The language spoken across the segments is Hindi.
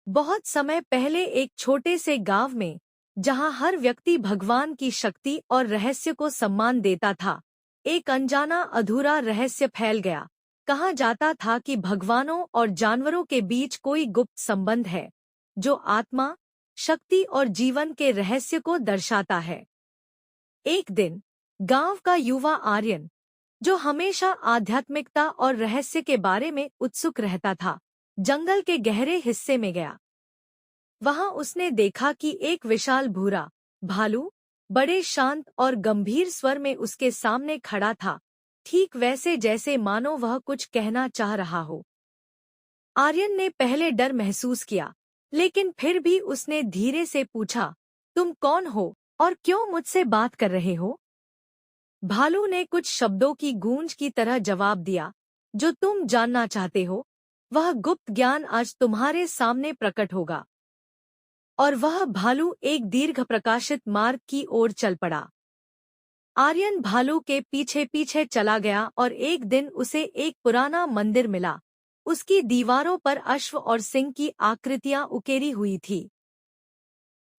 बहुत समय पहले एक छोटे से गांव में, जहां हर व्यक्ति भगवान की शक्ति और रहस्य को सम्मान देता था, एक अनजाना अधूरा रहस्य फैल गया। कहा जाता था कि भगवानों और जानवरों के बीच कोई गुप्त संबंध है, जो आत्मा, शक्ति और जीवन के रहस्य को दर्शाता है। एक दिन गांव का युवा आर्यन, जो हमेशा आध्यात्मिकता और रहस्य के बारे में उत्सुक रहता था, जंगल के गहरे हिस्से में गया। वहां उसने देखा कि एक विशाल भूरा भालू बड़े शांत और गंभीर स्वर में उसके सामने खड़ा था, ठीक वैसे जैसे मानो वह कुछ कहना चाह रहा हो। आर्यन ने पहले डर महसूस किया, लेकिन फिर भी उसने धीरे से पूछा, तुम कौन हो और क्यों मुझसे बात कर रहे हो? भालू ने कुछ शब्दों की गूंज की तरह जवाब दिया, जो तुम जानना चाहते हो, वह गुप्त ज्ञान आज तुम्हारे सामने प्रकट होगा। और वह भालू एक दीर्घ प्रकाशित मार्ग की ओर चल पड़ा। आर्यन भालू के पीछे पीछे चला गया और एक दिन उसे एक पुराना मंदिर मिला। उसकी दीवारों पर अश्व और सिंह की आकृतियां उकेरी हुई थी।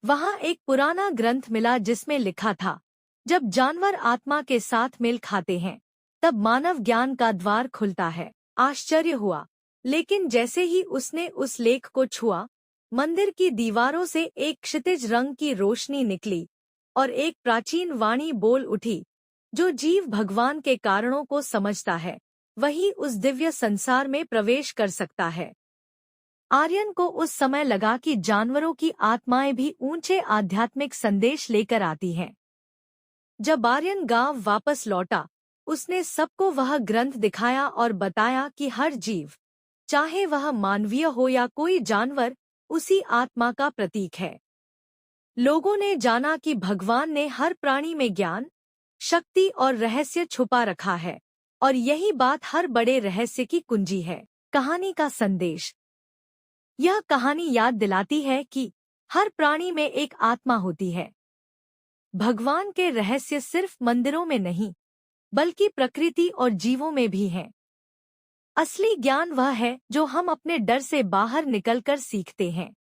वहां एक पुराना ग्रंथ मिला जिसमें लिखा था, जब जानवर आत्मा के साथ मेल खाते हैं, तब मानव ज्ञान का द्वार खुलता है। आश्चर्य हुआ, लेकिन जैसे ही उसने उस लेख को छुआ, मंदिर की दीवारों से एक क्षितिज रंग की रोशनी निकली और एक प्राचीन वाणी बोल उठी, जो जीव भगवान के कारणों को समझता है, वही उस दिव्य संसार में प्रवेश कर सकता है। आर्यन को उस समय लगा कि जानवरों की आत्माएं भी ऊंचे आध्यात्मिक संदेश लेकर आती हैं। जब आर्यन गांव वापस लौटा, उसने सबको वह ग्रंथ दिखाया और बताया कि हर जीव, चाहे वह मानवीय हो या कोई जानवर, उसी आत्मा का प्रतीक है। लोगों ने जाना कि भगवान ने हर प्राणी में ज्ञान, शक्ति और रहस्य छुपा रखा है, और यही बात हर बड़े रहस्य की कुंजी है। कहानी का संदेश। यह कहानी याद दिलाती है कि हर प्राणी में एक आत्मा होती है। भगवान के रहस्य सिर्फ मंदिरों में नहीं, बल्कि प्रकृति और जीवों में भी हैं। असली ज्ञान वह है जो हम अपने डर से बाहर निकलकर सीखते हैं।